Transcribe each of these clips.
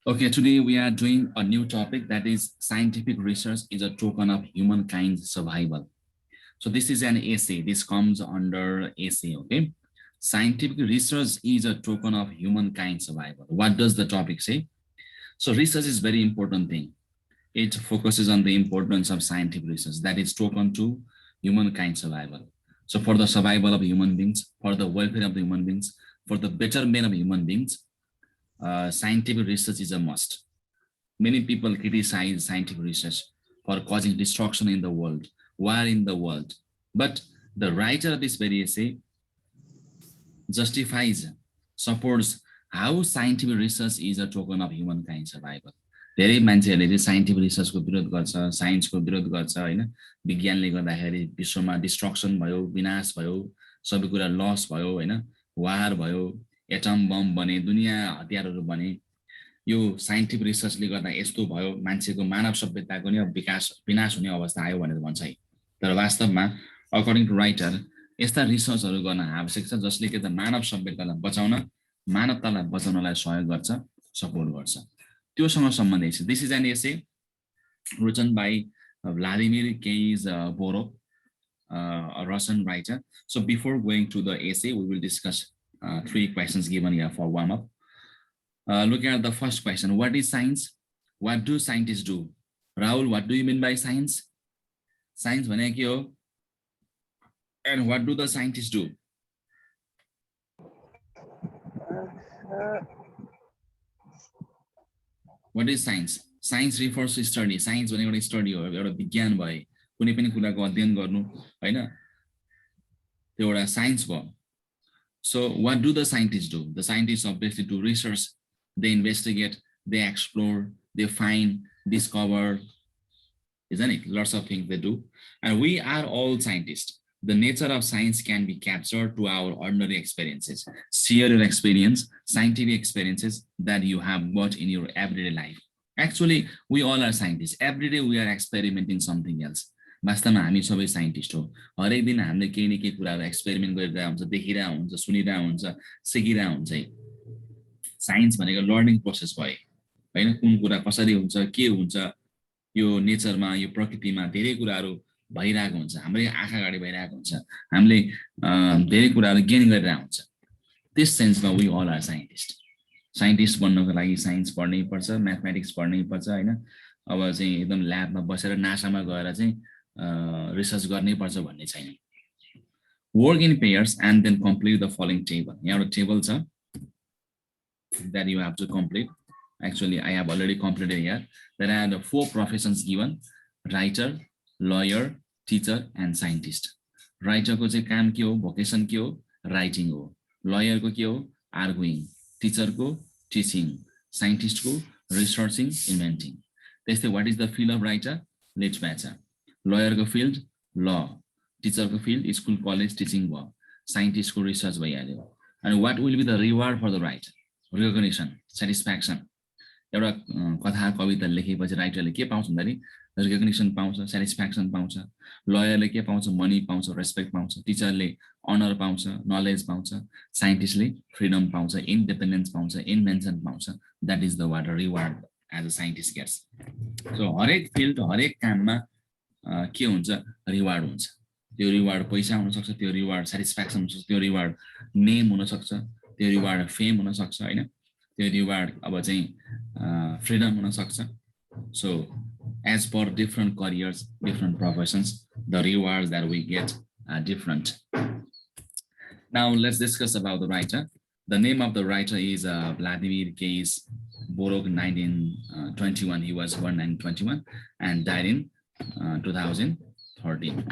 Okay, today we are doing a new topic, that is scientific research is a token of humankind's survival. So this is an essay. This comes under essay, okay? Scientific research is a token of humankind's survival. What does the topic say? So research is very important thing. It focuses on the importance of scientific research that is token to humankind survival. So for the survival of human beings, for the welfare of the human beings, for the betterment of human beings, scientific research is a must. Many people criticize scientific research for causing destruction in the world, war in the world. But the writer of this very essay justifies, supports how scientific research is a token of humankind survival. धेरै मान्छेहरूले चाहिँ scientific रिसर्चको विरोध गर्छ, साइन्सको विरोध गर्छ होइन, विज्ञानले गर्दाखेरि विश्वमा डिस्ट्रक्सन भयो, विनाश भयो, सबै कुरा लस भयो होइन, वार भयो, एटम बम बने, दुनियाँ हतियारहरू बने, यो साइन्टिफिक रिसर्चले गर्दा यस्तो भयो, मान्छेको मानव सभ्यताको नि विकास विनाश हुने अवस्था आयो भनेर भन्छ है। तर वास्तवमा अकर्डिङ टु राइटर यस्ता रिसर्चहरू गर्न आवश्यक छ जसले के त मानव सभ्यतालाई बचाउन, मानवतालाई बचाउनलाई सहयोग गर्छ, सपोर्ट गर्छ। त्योसँग सम्बन्धित छ। This is an essay written by Vladimir Borov, a Russian writer. So before going to the essay, we will discuss 3 questions given here for warm-up. Looking at the first question, what is science? What do scientists do? Rahul, what do you mean by science? Science भने के हो? And what do the scientists do? What is science? Science refers to study. Science भनेको एउटा study हो, एउटा विज्ञान भए, कुनै पनि कुराको अध्ययन गर्नु हैन, त्यो एउटा साइन्स भयो। So what do the scientists do? The scientists obviously do research, they investigate, they explore, they find, discover, isn't it? Lots of things they do. And we are all scientists. The nature of science can be captured to our ordinary experiences. Share your experience, scientific experiences that you have got in your everyday life. Actually, we all are scientists. Every day we are experimenting something else. वास्तवमा हामी सबै scientist हो। हरेक दिन हामीले केही न केही कुराहरू एक्सपेरिमेन्ट गरिरहेको हुन्छ, देखिरहेको हुन्छ, सुनिरहेको हुन्छ, सिकिरहेको हुन्छ है। साइन्स भनेको लर्निङ प्रोसेस भयो हैन, कुन कुरा कसरी हुन्छ, के हुन्छ, यो नेचरमा, यो प्रकृतिमा धेरै कुराहरू भइरहेको हुन्छ, हाम्रै आँखा अगाडि भइरहेको हुन्छ, हामीले धेरै कुराहरू गेन गरिरहेको हुन्छ। त्यस सेन्समा we all are scientist. Scientist बन्नको लागि साइन्स पढ्नै पर्छ, म्याथमेटिक्स पढ्नै पर्छ हैन। अब चाहिँ एकदम ल्याबमा बसेर नासामा गएर चाहिँ रिसर्च गर्नै पर्छ भन्ने छैन। Work in pairs and then complete the following table. यहाँ एउटा टेबल छ that you have to complete. Actually, I have already completed here. There are the 4 professions given: writer, lawyer, teacher, and scientist. Writer को चाहिँ काम के हो, भोकेसन के हो, राइटिङ हो। लयर को के हो, आर्गुइङ। टिचर को टिचिङ। साइन्टिस्ट को रिसर्चिङ, इन्भेन्टिङ। त्यस्तै what is the field of writer? Literature. Lawyer को फिल्ड ल। टिचर को फिल्ड स्कुल कलेज टिचिङ भयो। साइन्टिस्ट को रिसर्च भइहाल्यो। And what will be the reward for the writer? Recognition, satisfaction. एउटा कथा कविता लेखेपछि राइटरले के पाउँछ भन्दाखेरि रिकग्निसन पाउँछ, सेटिस्फ्याक्सन पाउँछ। लयरले के पाउँछ? मनी पाउँछ, रेस्पेक्ट पाउँछ। टिचरले अनर पाउँछ, नलेज पाउँछ। साइन्टिस्टले फ्रिडम पाउँछ, इन्डिपेन्डेन्स पाउँछ, इन्भेन्सन पाउँछ। That is the what reward as a scientist gets. So हरेक फिल्ड, हरेक काममा के हुन्छ? रिवार्ड हुन्छ। त्यो रिवार्ड पैसा हुनसक्छ, त्यो रिवार्ड सेटिस्फ्याक्सन हुनसक्छ, त्यो रिवार्ड नेम हुनसक्छ, त्यो रिवार्ड फेम हुनसक्छ होइन, त्यो रिवार्ड अब चाहिँ फ्रिडम हुनसक्छ। So as per different careers, different professions, the rewards that we get are different. Now let's discuss about the writer. The name of the writer is Vladimir Borov, 1921. He was born in 1921 and died in 2013.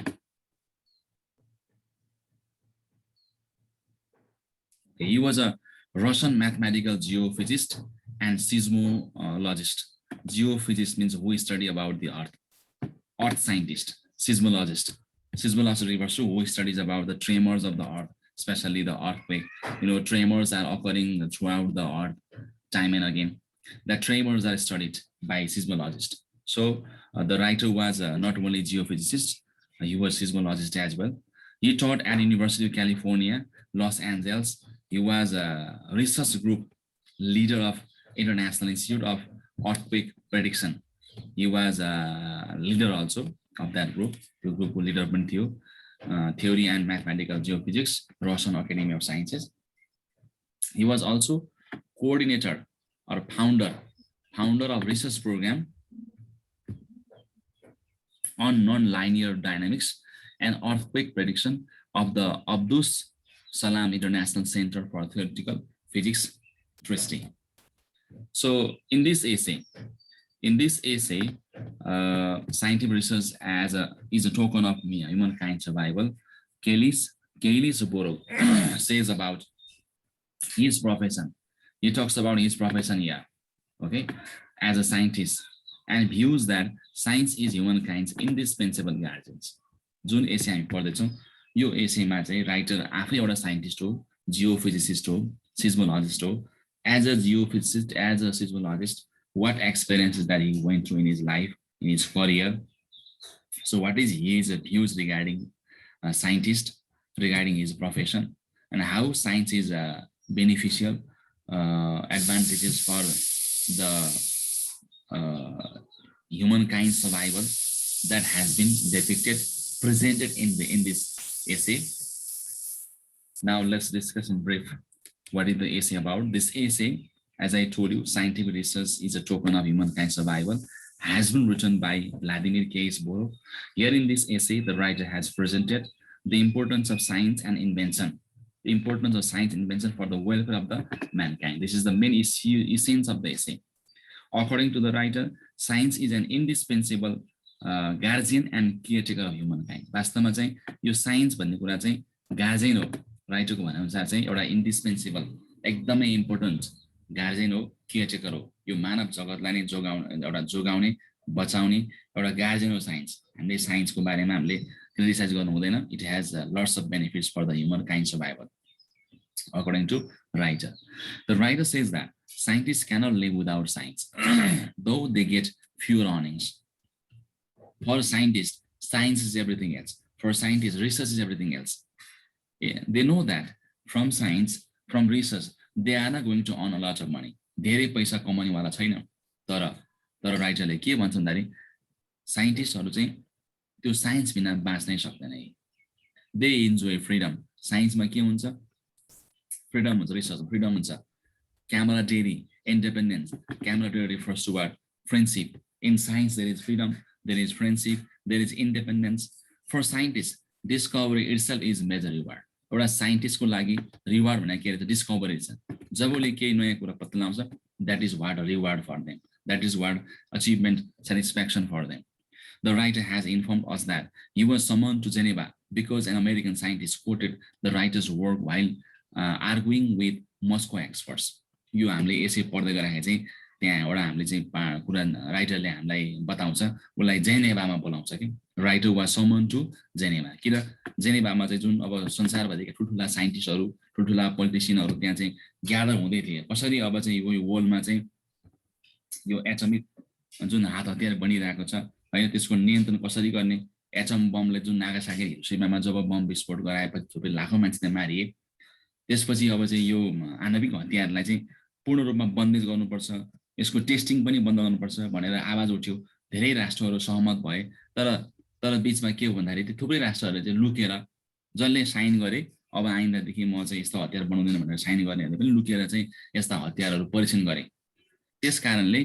He was a Russian mathematical geophysicist and seismologist. Geophysicist means who study about the earth. Earth scientist. Seismologist. Seismologist refers to who studies about the tremors of the earth, especially the earthquake. You know, tremors are occurring throughout the earth time and again. The tremors are studied by seismologist. So the writer was not only geophysicist, he was seismologist as well. He taught at University of California, Los Angeles. He was a research group leader of International Institute of Earthquake Prediction. He was a leader also of that group. The group leader Theory and Mathematical Geophysics, Russian Academy of Sciences. He was also coordinator or founder of research program on non-linear dynamics and earthquake prediction of the Abdus Salam International Center for Theoretical Physics, Tristee. So in this essay, scientific research is a token of humankind survival. Kelly Soboro says about his profession. He talks about his profession here, okay, as a scientist, and views that science is humankind's indispensable guardians. जुन एसे हामी पढ्दैछौँ यो एसेमा चाहिँ writer आफै एउटा scientist हो, geophysicist हो, सिस्मोलजिस्ट हो. As a geophysicist, as a seismologist, what experiences that he went through in his life, in his career. So what is his views regarding a scientist, regarding his profession, and how science is beneficial, advantages for the humankind survival that has been depicted, presented in this essay. Now let's discuss in brief what is the essay about. This essay, as I told you, scientific research is a token of humankind survival, has been written by Vladimir Borov. Here in this essay, the writer has presented the importance of science and invention, the importance of science and invention for the welfare of the mankind. This is the main essence of the essay. According to the writer, science is an indispensable guardian and caretaker of humankind. वास्तवमा चाहिँ यो science भन्ने कुरा चाहिँ guardian हो. राइटरको भनाइअनुसार चाहिँ एउटा इन्डिस्पेन्सिबल, एकदमै इम्पोर्टेन्ट गार्जियन हो, केयरटेकर हो. यो मानव जगतलाई नै जोगाउने बचाउने एउटा गार्जियन हो साइन्स. हामीले साइन्सको बारेमा हामीले क्रिटिसाइज गर्नु हुँदैन. It has lots of benefits for the human kind survival. According to writer, the writer says that scientists cannot live without science, though they get few earnings. For scientists, science is everything else. For scientists, research is everything else. Yeah, they know that from science, from research, they are not going to earn a lot of money. धेरै पैसा कमाउनेवाला छैन. तर राइटरले के भन्छ भन्दाखेरि साइन्टिस्टहरू चाहिँ त्यो science बिना बाँच्नै सक्दैन. They enjoy freedom. साइन्समा के हुन्छ? फ्रिडम हुन्छ, रिसर्च फ्रिडम हुन्छ. Camaraderie, independence. Camaraderie refers to what? Friendship. In science, there is freedom, there is friendship, there is independence. For scientists, discovery itself is major reward. एउटा साइन्टिस्टको लागि reward भनेको के रहेछ? Discovery छ. जबले केही नयाँ कुरा पत्ता लगाउँछ, that is what a reward for them. That is what achievement, satisfaction for them. The writer has informed us that he was summoned to Geneva because an American scientist quoted the writer's work while arguing with Moscow experts. यो हामीले यसै पढ्दै गर्दाखेरि चाहिँ त्यहाँ एउटा हामीले चाहिँ कुरा राइटरले हामीलाई बताउँछ, उसलाई जेनेभामा बोलाउँछ कि writer was summon to Geneva. किन जेनेभामा चाहिँ जुन अब संसारभरिका ठुल्ठुला साइन्टिस्टहरू, ठुल्ठुला पोलिटिसियनहरू त्यहाँ चाहिँ ग्यादर हुँदै थिए. कसरी अब चाहिँ यो वर्ल्डमा चाहिँ यो एटमिक जुन हात हतियार बनिरहेको छ होइन, त्यसको नियन्त्रण कसरी गर्ने, एटम बमले जुन नागासाकी हिरोसिमामा जब बम विस्फोट गराएपछि थुप्रै लाखौँ मान्छे मारिए, त्यसपछि अब चाहिँ यो आणविक हतियारलाई चाहिँ पूर्ण रूपमा बन्देज गर्नुपर्छ, यसको टेस्टिङ पनि बन्द गर्नुपर्छ भनेर आवाज उठ्यो. धेरै राष्ट्रहरू सहमत भए. तर बीचमा के हो भन्दाखेरि त्यो थुप्रै राष्ट्रहरूले चाहिँ लुकेर, जसले साइन गरे अब आइन्दादेखि म चाहिँ यस्तो हतियार बनाउँदैन भनेर साइन गर्नेहरूले पनि लुकेर चाहिँ यस्ता हतियारहरू परीक्षण गरे. त्यस कारणले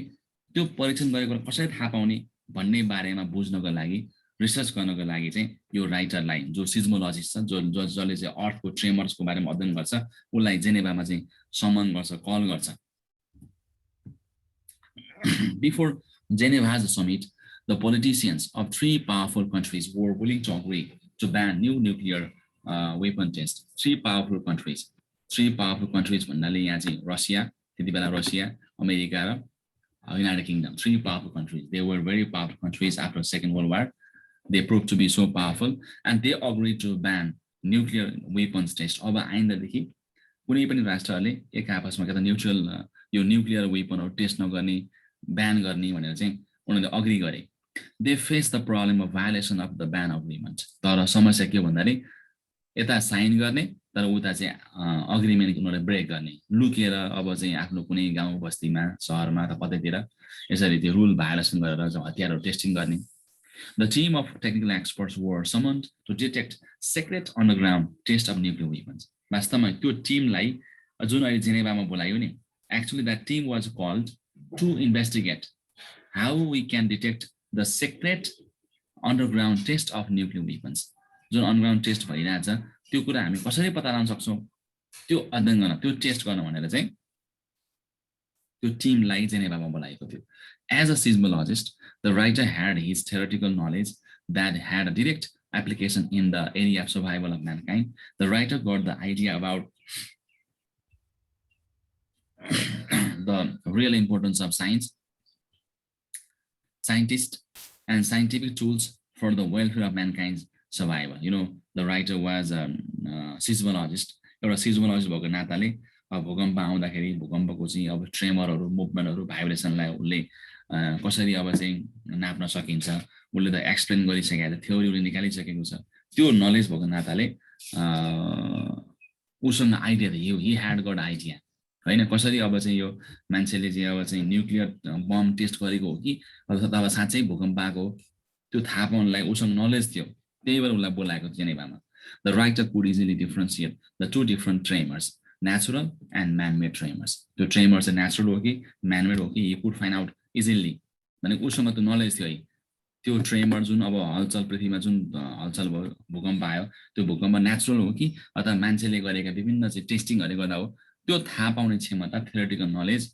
त्यो परीक्षण गरेको कसरी थाहा पाउने भन्ने बारेमा बुझ्नको लागि, रिसर्च गर्नको लागि चाहिँ यो राइटरलाई, जो सिज्मोलजिस्ट छ, जसले चाहिँ अर्थको ट्रेमर्सको बारेमा अध्ययन गर्छ, उसलाई जेनेभामा चाहिँ समन गर्छ, कल गर्छ. Before Geneva's summit, the politicians of three powerful countries were willing to agree to ban new nuclear weapon tests. Three powerful countries भन्नाले यहाँ चाहिँ रसिया, त्यति बेला रसिया, अमेरिका र United Kingdom. Three powerful countries. They were very powerful countries after Second World War. They proved to be so powerful, and they agreed to ban nuclear weapons test. अब आइन्दादेखि कुनै पनि राष्ट्रहरूले एक आपसमा के त यो न्युक्लियर वेपनहरू टेस्ट नगर्ने, ब्यान गर्ने भनेर चाहिँ उनीहरूले अग्री गरे. They faced the problem of violation of the ban agreement. तर समस्या के भन्दाखेरि यता साइन गर्ने तर उता चाहिँ अग्रिमेन्ट उनीहरूले ब्रेक गर्ने लुकेर अब चाहिँ आफ्नो कुनै गाउँ बस्तीमा सहरमा त कतैतिर यसरी त्यो रुल भायोलेसन गरेर चाहिँ हतियारहरू टेस्टिङ गर्ने The team of technical experts were summoned to detect secret underground test of nuclear weapons. वास्तवमा त्यो टिमलाई जुन अहिले जेनेभामा बोलायो नि actually that team was called to investigate how we can detect the secret underground test of nuclear weapons. जुन underground test भइरहेछ त्यो कुरा हामी कसरी पत्ता लगाउन सक्छौं त्यो अध्ययन गर्न त्यो टेस्ट गर्न भनेर चाहिँ त्यो टिमलाई जेनेभामा बोलाएको थियो. As a seismologist, the writer had his theoretical knowledge that had a direct application in the area of survival of mankind. The writer got the idea about the real importance of science, scientists, and scientific tools for the welfare of mankind's survival. You know, the writer was a seismologist. एउटा seismologist भएको नाताले भूकम्प आउँदाखेरि भूकम्पको चाहिँ अब ट्रेमरहरू मुभमेन्टहरू भाइब्रेसनलाई उसले कसरी अब चाहिँ नाप्न सकिन्छ उसले त एक्सप्लेन गरिसकेको छ थ्योरी उसले निकालिसकेको छ त्यो नलेज भएको नाताले उसँग आइडिया त हि ह्याड गट आइडिया हैन कसरी अब चाहिँ यो मान्छेले चाहिँ अब चाहिँ न्युक्लियर बम टेस्ट गरेको हो कि अथवा साँच्चै भूकम्प आएको त्यो थाहा पाउनलाई उसँग नलेज थियो त्यही भएर उसलाई बोलाएको थियो जेनेभामा. The writer could easily differentiate the two different tremors, natural and man-made tremors. The tremors are natural हो कि man-made हो कि he could find out easily. भने उसँग त्यो नलेज थियो है त्यो ट्रेमर जुन अब हलचल पृथ्वीमा जुन हलचल भयो भूकम्प आयो त्यो भूकम्प नेचुरल हो कि अथवा मान्छेले गरेका विभिन्न चाहिँ टेस्टिङहरु गर्दा हो त्यो थाहा पाउने क्षमता थ्योरेटिकल नलेज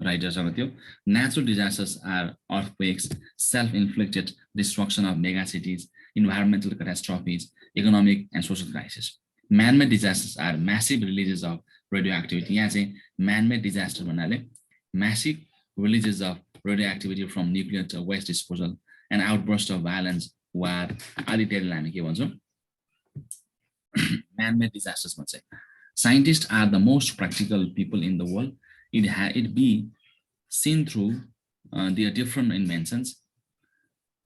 राइटरसँग थियो. Natural disasters are earthquakes, self-inflicted destruction of mega cities, environmental catastrophes, economic and social crisis. Man-made disasters are massive releases of radioactivity. यहाँ चाहिँ man-made disaster भन्नाले massive releases of radioactivity from nuclear waste disposal and outburst of violence, war, आदि इत्यादिलाई हामी के भन्छौँ man-made disasters भन्छ. Scientists are the most practical people in the world. It be seen through their different inventions.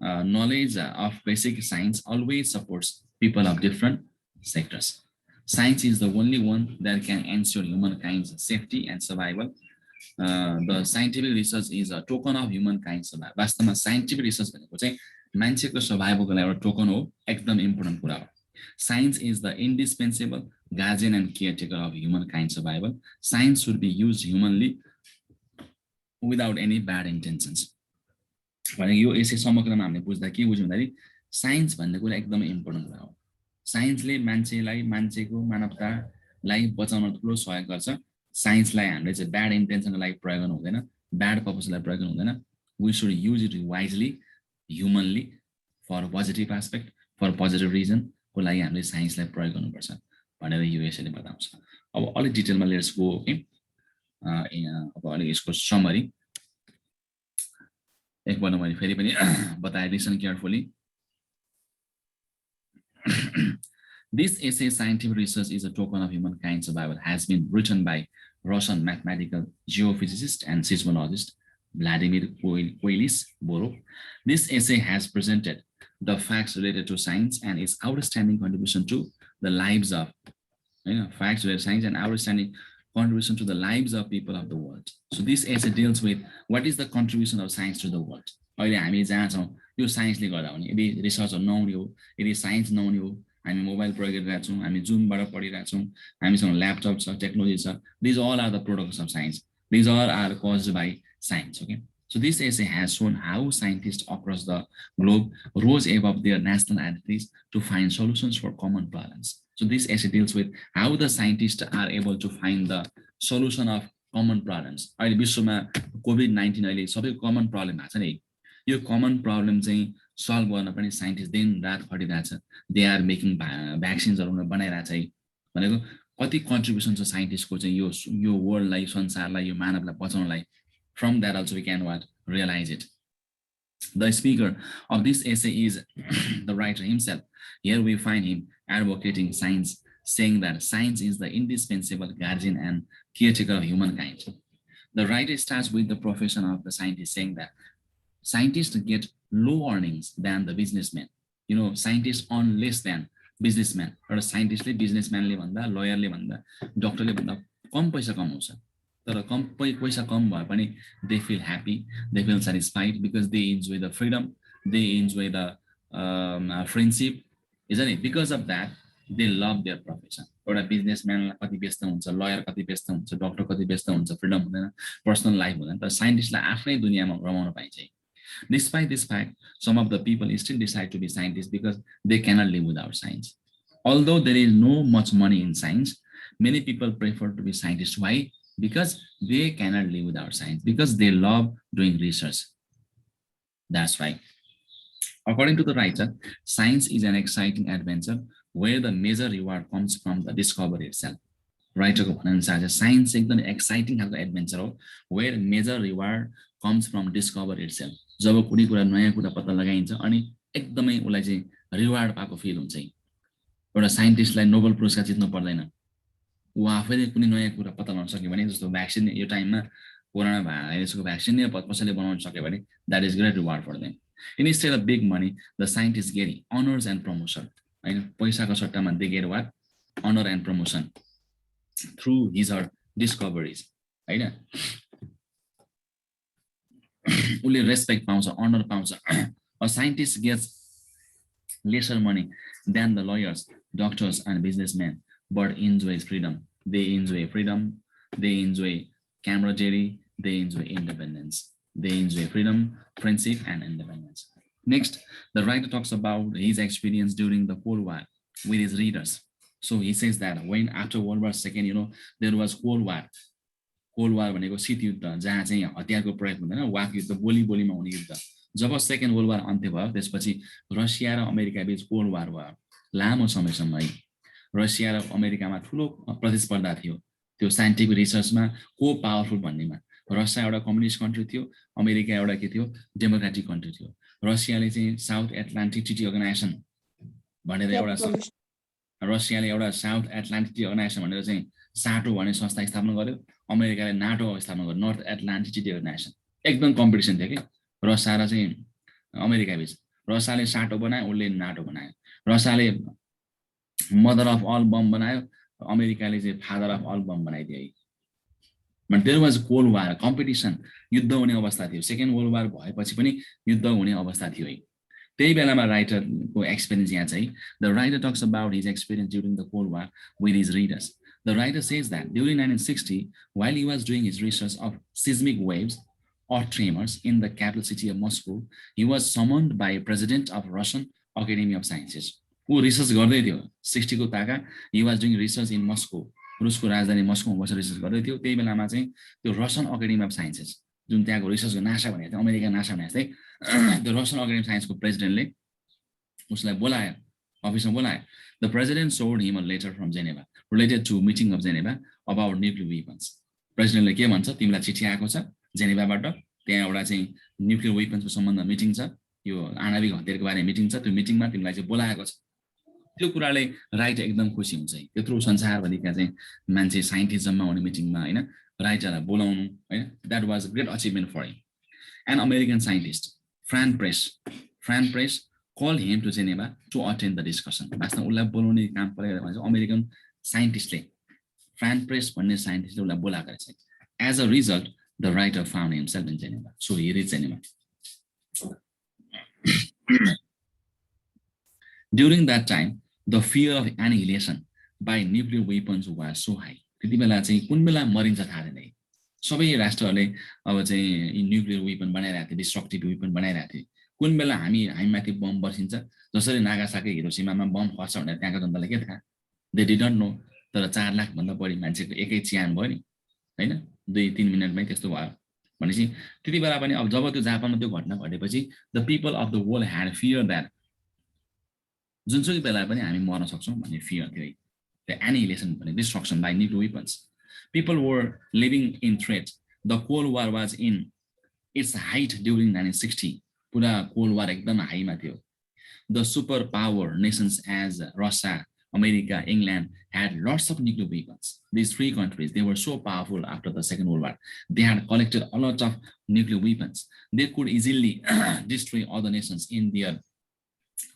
Knowledge of basic science always supports people of different sectors. Science is the only one that can ensure humankind's safety and survival. The scientific research is a token of humankind's survival. वास्तवमा scientific research भनेको चाहिँ मान्छेको survivalको लागि एउटा token हो, एकदम important कुरा हो. Science is the indispensable guardian and caretaker of humankind's survival. Science should be used humanly without any bad intentions. भने यो यसै समग्रमा हामीले बुझ्दा के बुझ्यौं भन्दाखेरि साइन्स भन्ने कुरा एकदमै इम्पोर्टेन्ट कुरा हो. साइन्सले मान्छेलाई मान्छेको मानवतालाई बचाउन ठुलो सहयोग गर्छ. साइन्सलाई हामीले चाहिँ ब्याड इन्टेन्सनको लागि प्रयोग गर्नु हुँदैन, ब्याड पर्पसको लागि प्रयोग गर्नु हुँदैन. We should use it wisely humanly for positive aspect for positive reason को लागि हामीले साइन्सलाई प्रयोग गर्नुपर्छ भनेर यो यसरी बताउँछ. अब अलि डिटेलमा लेट्स गो. ओके, अब अलि यसको समरी एकपल्ट मैले फेरि पनि बताए. Listen carefully. This essay, Scientific Research is a Token of Humankind's Survival, has been written by Russian mathematical geophysicist and seismologist Vladimir Borov. This essay has presented the facts related to science and its outstanding contribution to the lives of facts related to science and outstanding contribution to the lives of people of the world. So this essay deals with what is the contribution of science to the world. अहिले हामी जहाँ छौँ यो साइन्सले गर्दा हो नि. यदि रिसर्चहरू नहुने हो, यदि साइन्स नहुने हो, हामी मोबाइल प्रयोग गरिरहेका छौँ, हामी जुमबाट पढिरहेका छौँ, हामीसँग ल्यापटप छ, टेक्नोलोजी छ. These all are the products of science. These all are caused by science. Okay. So this essay has shown how scientists across the globe rose above their national identities to find solutions for common problems. So this essay deals with how the scientists are able to find the solution of common problems. अहिले विश्वमा COVID-19 अहिले सबै common problem भएको छ नि. यो common problem चाहिँ solve गर्न पनि साइन्टिस्ट दिन रात खटिरहेछ. दे आर मेकिङ भ्याक्सिन्सहरू बनाइरहेछ है. भनेको कति कन्ट्रिब्युसन छ साइन्टिस्टको चाहिँ यो वर्ल्डलाई, संसारलाई, यो मानवलाई बचाउनलाई. From that also we can realize it. The speaker of this essay is the writer himself. Here we find him advocating science, saying that science is the indispensable guardian and caretaker of humankind. The writer starts with the profession of the scientist, saying that scientists get low earnings than the businessmen. You know, scientists earn less than businessman एउटा साइन्टिस्टले बिजनेसम्यानले भन्दा लयरले भन्दा डक्टरले भन्दा कम पैसा कमाउँछ तर पैसा कम भए पनि they feel happy they feel satisfied because they enjoy the freedom they enjoy the friendship isn't it? Because of that, they love their profession. एउटा बिजनेसम्यानलाई कति व्यस्त हुन्छ लयर कति व्यस्त हुन्छ डक्टर कति व्यस्त हुन्छ फ्रिडम हुँदैन पर्सनल लाइफ हुँदैन तर साइन्टिस्टलाई आफ्नै दुनियाँमा रमाउन पाइन्छ Despite this fact, some of the people still decide to be scientists because they cannot live without science. Although there is no much money in science, many people prefer to be scientists. Why? Because they cannot live without science, because they love doing research. That's right. According to the writer, science is an exciting adventure where the major reward comes from the discovery itself. Writer को भनानुसार चाहिँ science एकदमै exciting खालको adventure हो where major reward comes from discover itself जब कुनै कुरा नयाँ कुरा पत्ता लगाइन्छ अनि एकदमै उसलाई चाहिँ रिवार्ड पाएको फिल हुन्छ एउटा साइन्टिस्टलाई नोबेल पुरस्कार जित्नु पर्दैन उ आफैले कुनै नयाँ कुरा पत्ता लगाउन सक्यो भने जस्तो भ्याक्सिन यो टाइममा कोरोना भाइरसको भ्याक्सिन नै कसैले बनाउन सक्यो भने that is great reward for them instead of big money the scientist get honours and promotion हैन पैसाको सट्टामा they get what honour and promotion through his or discoveries हैन उले रेस्पेक्ट पाउँछ अनर पाउँछ a scientist gets lesser money than the lawyers doctors and businessmen but enjoys freedom they enjoy freedom they enjoy camaraderie they enjoy independence they enjoy freedom friendship and independence next the writer talks about his experience during the Cold War with his readers. So he says that when after World War II, there was Cold War. Cold War भनेको शीत युद्ध जहाँ चाहिँ हतियारको प्रयोग हुँदैन walk युद्ध बोलीमा हुने युद्ध जब सेकेन्ड वर्ल्ड वार अन्त्य भयो त्यसपछि रसिया र अमेरिका बीच कोल्ड वार भयो लामो समयसम्म है रसिया र अमेरिकामा ठुलो प्रतिस्पर्धा थियो त्यो साइन्टिफिक रिसर्चमा को पावरफुल भन्नेमा रसिया एउटा कम्युनिस्ट कन्ट्री थियो अमेरिका एउटा के थियो डेमोक्रेटिक कन्ट्री थियो रसियाले चाहिँ साउथ एटलान्टिक ट्रिटी अर्गनाइजेसन भनेर एउटा रसियाले एउटा साउथ एटलान्टिक अर्गनाइजेसन भनेर चाहिँ साटो भन्ने संस्था स्थापना गर्यो अमेरिकाले नाटो स्थापना गर्यो नर्थ एटलान्टिक ट्रिटी अर्गनाइजेसन एकदम कम्पिटिसन थियो कि रसिया र चाहिँ अमेरिका बीच रसियाले साटो बनायो उले नाटो बनायो रसियाले मदर अफ अल बम बनायो अमेरिकाले चाहिँ फादर अफ अल बम बनाइदियो है but there was cold war competition युद्ध हुने अवस्था थियो सेकेन्ड वर्ल्ड वार भएपछि पनि युद्ध हुने अवस्था थियो है त्यही बेलामा राइटरको एक्सपिरियन्स यहाँ चाहिँ the writer talks about his experience during the cold war with his readers the writer says that during 1960 while he was doing his research of seismic waves or tremors in the capital city of Moscow he was summoned by president of Russian Academy of Sciences ऊ research गर्दै थियो 60 को ताका he was doing research in Moscow रुसको राजधानी मस्कोमा बसेर research गर्दै थियो त्यही बेलामा चाहिँ त्यो रसियन एकाडेमी अफ साइन्सेस जुन त्यहाँको रिसर्चको नासा भनेको थियो अमेरिका नासा भने जस्तै त्यो रसियन एकाडेमी अफ साइन्सको प्रेसिडेन्टले उसलाई बोलायो अफिसमा बोलायो the president showed him a letter from Geneva related to meeting of Geneva about nuclear weapons प्रेसिडेन्टले के भन्छ तिमीलाई चिठी आएको छ जेनेभाबाट त्यहाँ एउटा चाहिँ न्युक्लियर वेपन्सको सम्बन्धमा मिटिङ छ यो आणविक हतियारको बारेमा मिटिङ छ त्यो मिटिङमा तिमीलाई चाहिँ बोलाएको छ त्यो कुराले राइटर एकदम खुसी हुन्छ त्यत्रो संसारभरिका चाहिँ मान्छे साइन्टिजममा आउने मिटिङमा हैन राइटरलाई बोलाउनु हैन that was a great achievement for him an American scientist from Paris call him to Geneva to attend the discussion वास्तवमा उसलाई बोलाउने काम परेको भने अमेरिकन साइन्टिस्टले फ्रान प्रेस भन्ने साइन्टिस्टले उसलाई बोलाएको रहेछ as a result the writer found himself in Geneva so he reach Geneva During that time, the fear of annihilation by nuclear weapons was so high. त्यति बेला चाहिँ कुन बेला मरिन्छ थाहा छैन सबै राष्ट्रहरूले अब चाहिँ न्युक्लियर वेपन बनाइरहेको थियो डिस्ट्रक्टिभ वेपन बनाइरहेको थियो कुन बेला हामीमाथि बम बर्सिन्छ जसरी नागासाकी हिरोसिमामा बम खर्च भनेर त्यहाँको जनतालाई के थाहा दे डिडन्ट नो तर 4 लाख भन्दा बढी मान्छेको एकै चिहान भयो नि हैन 2-3 मिनेटमै त्यस्तो भयो भनेपछि त्यति बेला पनि अब जब त्यो जापानमा त्यो घटना घटेपछि the people of the world had fear that जुनसुकै बेला पनि हामी मर्न सक्छौं भन्ने फियर थियो द एनिहिलेसन भन्ने destruction by nuclear weapons people were living in threat the cold war was in its height during 1960 पुरा कोल्ड वार एकदम हाईमा थियो the super power nations as Russia America England had lots of nuclear weapons. These 3 countries, they were so powerful after the Second World War. They had collected a lot of nuclear weapons. They could easily destroy other nations in their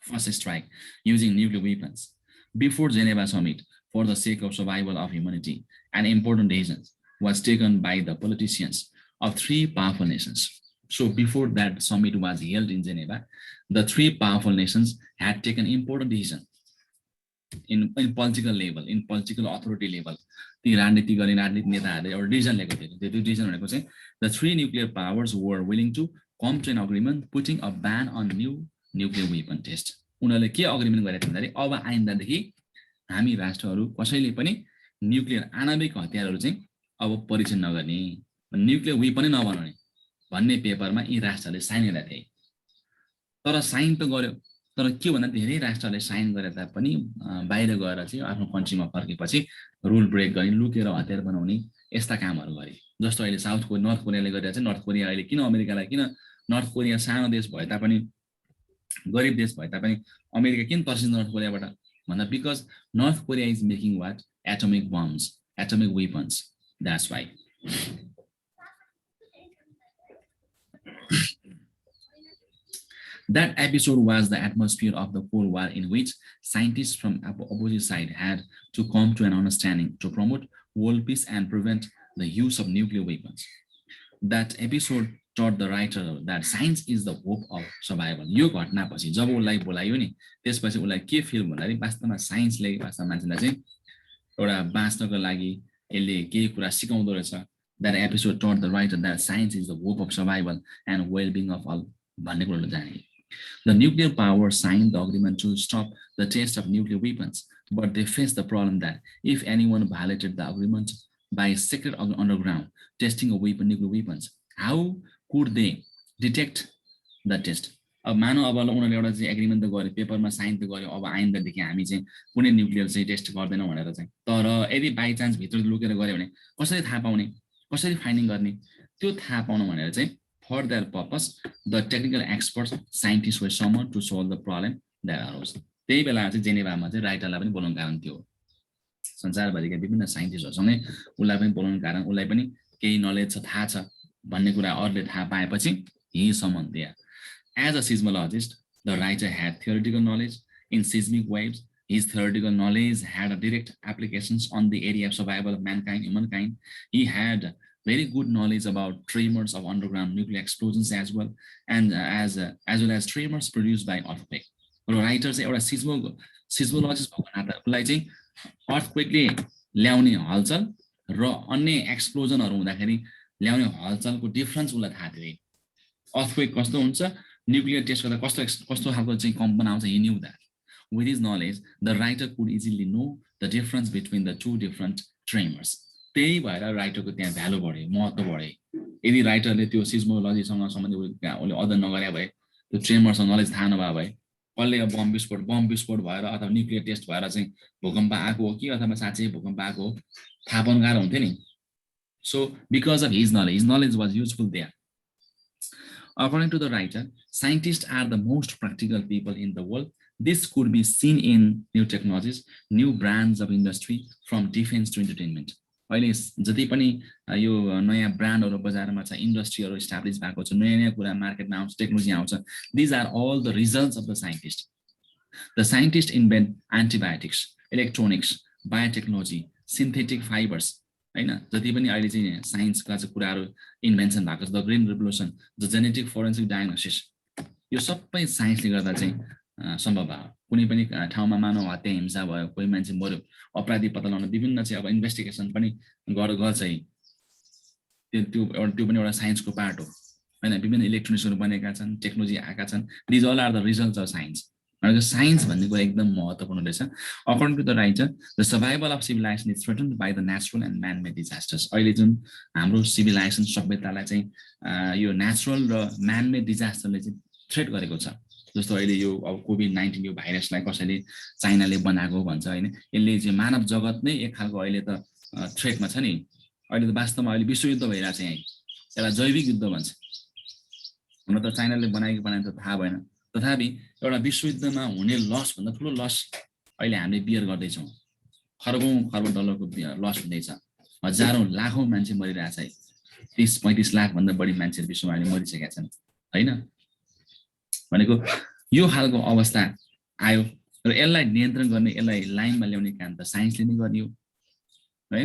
first strike using nuclear weapons. Before Geneva Summit, for the sake of survival of humanity, an important decision was taken by the politicians of three powerful nations. So before that summit was held in Geneva, the three powerful nations had taken important decision in political level, in political authority level. The three nuclear powers were willing to come to an agreement putting a ban on new nuclear weapon test. उनीहरूले के agreement गरेको छ भन्दाखेरि अब आइन्दादेखि हामी राष्ट्रहरू कसैले पनि न्युक्लियर आणविक हतियारहरू चाहिँ अब परीक्षण नगर्ने, न्युक्लियर वेपनै नबनाउने भन्ने पेपरमा यी राष्ट्रहरूले साइन गरेका थिए। तर साइन त गर्यो, तर के भन्दा धेरै राष्ट्रहरूले साइन गरे तापनि बाहिर गएर चाहिँ आफ्नो कन्ट्रीमा फर्केपछि रुल ब्रेक गर्ने, लुकेर हतियार बनाउने यस्ता कामहरू गरे। जस्तो अहिले नर्थ कोरियाले गरेर चाहिँ नर्थ कोरिया अहिले किन अमेरिकालाई, किन नर्थ कोरिया सानो देश भए तापनि, गरिब देश भए तापनि अमेरिका किन तर्सिन्छ नर्थ कोरियाबाट भन्दा because North Korea is making what atomic bombs, atomic weapons, that's why. That episode was the atmosphere of the Cold War in which scientists from opposite side had to come to an understanding to promote world peace and prevent the use of nuclear weapons. That episode taught the writer that science is the hope of survival. यो घटनापछि जब उसलाई बोलायो नि त्यसपछि उसलाई के feel भन्दाखेरि वास्तवमा साइन्सले वास्तवमा मान्छेलाई चाहिँ एउटा बाँच्नको लागि यसले केही कुरा सिकाउँदो रहेछ। That episode taught the writer that science is the hope of survival and well-being of all भन्ने कुराले जाने। The nuclear power signed the agreement to stop the test of nuclear weapons, but they faced the problem that if anyone violated the agreement by secret underground testing of nuclear weapons, how could they detect the test? अब मानव अब उनीहरूले एउटा चाहिँ agreement त गर्यो, पेपरमा sign त गर्यो, अब आइन्दादेखि हामी चाहिँ कुनै न्युक्लियर चाहिँ टेस्ट गर्दैनौँ भनेर चाहिँ, तर यदि बाई चान्स भित्र लुकेर गऱ्यो भने कसरी थाहा पाउने, कसरी फाइन्डिङ गर्ने, त्यो थाहा पाउनु भनेर चाहिँ for their purpose, the technical experts, scientists were summoned to solve the problem that arose. त्यही बेला चाहिँ जेनेभामा चाहिँ राइटरलाई पनि बोलाउनु कारण थियो। संसारभरिका विभिन्न साइन्टिस्टहरूसँगै उसलाई पनि बोलाउनु कारण उसलाई पनि केही नलेज छ, थाहा छ भन्ने कुरा अरूले थाहा पाएपछि he summoned there. As a seismologist, the writer had theoretical knowledge in seismic waves. His theoretical knowledge had a direct applications on the area of survival of mankind, humankind. He had very good knowledge about tremors of underground nuclear explosions as well, and as well as tremors produced by earthquake. Writer चाहिँ एउटा सिस्मोलोजिस्ट भएको नाता उसलाई चाहिँ अर्थक्वेकले ल्याउने हलचल र अन्य एक्सप्लोजनहरू हुँदाखेरि ल्याउने हलचलको डिफरेन्स उसलाई थाहा थियो। अर्थक्वेक कस्तो हुन्छ, न्युक्लियर टेस्ट गर्दा कस्तो खालको चाहिँ कम्पन आउँछ, he knew that. With his knowledge, the writer could easily know the difference between the two different tremors. त्यही भएर राइटरको त्यहाँ भ्यालु बढ्यो, महत्त्व बढ्यो। यदि राइटरले त्यो सिस्मोलोजीसँग सम्बन्धित उसले अध्ययन नगरे भए, त्यो ट्रेमरसँग नलेज थाहा नभए भए, कसले बम विस्फोट भएर अथवा न्युक्लियर टेस्ट भएर चाहिँ भूकम्प आएको हो कि अथवा साँच्चै भूकम्प आएको हो थाहा पाउनु गाह्रो हुन्थ्यो नि। So because of his knowledge was useful there. According to the writer, scientists are the most practical people in the world. This could be seen in new technologies, new brands of industry, from defense to entertainment. अहिले जति पनि यो नयाँ ब्रान्डहरु बजारमा छ, इन्डस्ट्रीहरु establish भएको छ, नयाँ कुरा मार्केटमा आउँछ, टेक्नोलोजी आउँछ, these are all the results of the scientist. The scientists invent antibiotics, electronics, biotechnology, synthetic fibers, हैन, जति पनि अहिले चाहिँ साइन्सका चाहिँ कुराहरु इन्भेन्सन भएको छ, the green revolution, the genetic forensic diagnosis, यो सबै साइन्सले गर्दा चाहिँ सम्भव भयो। कुनै पनि ठाउँमा मानव हत्या हिंसा भयो, कोही मान्छे मर्यो, अपराधी पत्ता लगाउन विभिन्न चाहिँ अब इन्भेस्टिगेसन पनि गर्छ है, त्यो पनि एउटा साइन्सको पार्ट हो हैन। विभिन्न इलेक्ट्रोनिक्सहरु बनेका छन्, टेक्नोलोजी आएका छन्, these all are the results of science. भनेको साइन्स भन्ने कुरा एकदम महत्त्वपूर्ण रहेछ। According to the writer, the survival of civilisation is threatened by the natural and man made disasters. अहिले जुन हाम्रो सिभिलाइजेसन सभ्यतालाई चाहिँ यो नेचुरल र म्यान मेड डिजास्टरले चाहिँ थ्रेट गरेको छ। जस्तो अहिले यो अब कोभिड-19 यो भाइरसलाई कसैले चाइनाले बनाएको भन्छ हैन, यसले चाहिँ मानव जगत नै एक खालको अहिले त थ्रेटमा छ नि। अहिले त वास्तवमा अहिले विश्वयुद्ध भइरहेको छ यहाँ, यसलाई जैविक युद्ध भन्छ। हुन त चाइनाले बनाएको त थाहा भएन, तथापि एउटा विश्वयुद्धमा हुने लस भन्दा ठुलो लस अहिले हामीले बियर गर्दैछौँ। खरबौं डलरको लस हुँदैछ, हजारौं लाखौं मान्छे मरिरहेछ है, 30-35 लाख भन्दा बढी मान्छेहरू विश्वमा अहिले मरिसकेका छन् हैन। भनेको यो खालको अवस्था आयो र यसलाई नियन्त्रण गर्ने यसलाई लाइनमा ल्याउने काम त साइन्सले नै गर्ने हो है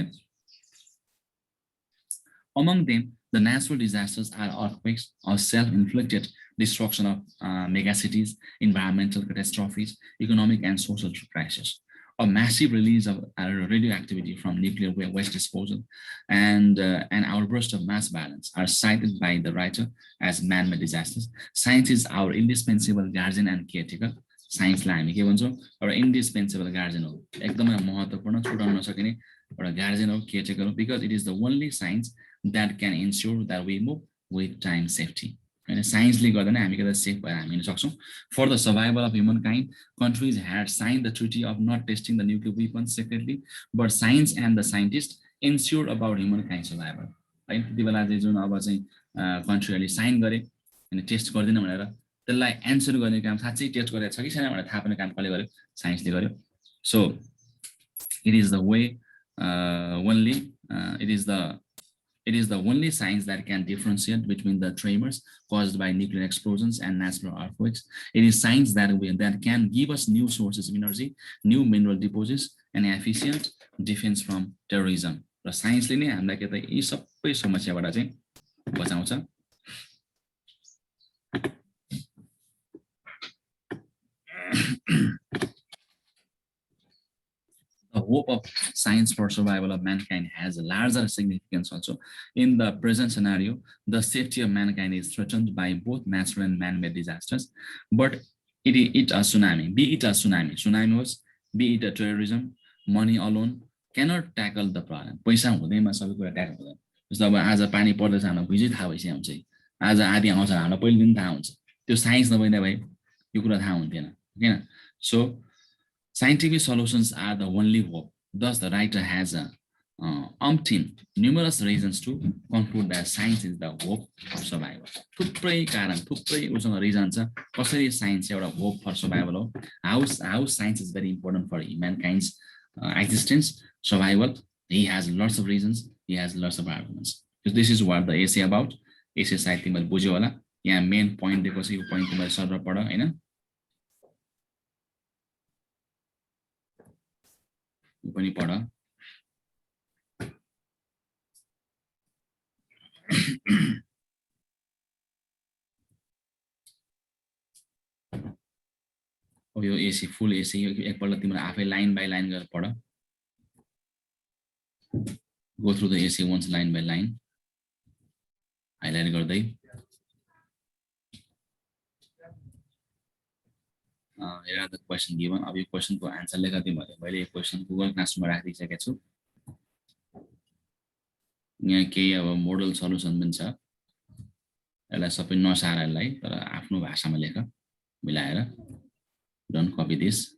Among them, the natural disasters are earthquakes or self-inflicted destruction of megacities, environmental catastrophes, economic and social crises, a massive release of radioactivity from nuclear waste disposal, and an outburst of mass violence are cited by the writer as man-made disasters. Science is our indispensable guardian and caretaker. साइन्सलाई हामी के भन्छौँ एउटा indispensable guardian हो एकदमै महत्त्वपूर्ण छुटाउन नसकिने एउटा guardian हो केयरटेकर हो because it is the only science that can ensure that we move with time safety. And science ले गर्दा नै हामी कता सेफ भएर हामी हिँड्न सक्छौँ. For the survival of humankind, countries had signed the treaty of not testing the nuclear weapons secretly, but science and the scientists ensured about humankind survival. है त्यति बेला चाहिँ जुन अब चाहिँ कन्ट्रीहरूले साइन गरे अनि टेस्ट गर्दैन भनेर त्यसलाई एन्सर गर्ने काम साँच्चै टेस्ट गरेको छ कि छैन भनेर थाहा पाउने काम कसले गर्यो साइन्सले गर्यो. So it is the way only It is the only science that can differentiate between the tremors caused by nuclear explosions and natural earthquakes. It is science that can give us new sources of energy, new mineral deposits, and efficient defense from terrorism. र साइन्सले नै हामीलाई के त यी सबै समस्याबाट चाहिँ बचाउँछ. The hope of science for survival of mankind has a larger significance also. In the present scenario, the safety of mankind is threatened by both natural and man-made disasters. But be it a tsunami was, be it a terrorism, money alone cannot tackle the problem. पैसा हुँदैमा सबै कुरा tackle हुँदैन. जस्तो अब आज पानी पर्दैछ हामीलाई भिजै थाहा भइसक्यो हुन्छ आज आधी आउँछ हामीलाई पहिले दिन थाहा हुन्छ त्यो साइन्स नभइदा भए यो कुरा थाहा हुन्थेन हैन. So scientific solutions are the only hope. Thus, the writer has numerous reasons to conclude that science is the hope for survival. थुप्रै कारण थुप्रै उसँग रिजन छ कसरी साइन्स एउटा होप फर सर्भाइभल हो. How science is very important for humankind's existence, survival. He has lots of reasons. He has lots of arguments. So this is what the essay about. Essay सायद तिमीले बुझ्यौ होला. यहाँ main point दिएको छ यो point तिमीले सर्च पढ हैन. पनि पढ. अब यो एसी फुल एसी एकपल्ट तिम्रो आफै लाइन बाइ लाइन गरेर पढ. Go through the essay once line by line. Highlight गर्दै. Here are the question given. अब यो क्वेशनको आन्सर लेख दिनु मैले यो क्वेशन गुगल क्लासरुममा राखिसकेको छु. यहाँ केही अब मोडल सल्युसन पनि छ. यसलाई सबै नसार यसलाई तर आफ्नो भाषामा लेख मिलाएर. Don't copy this.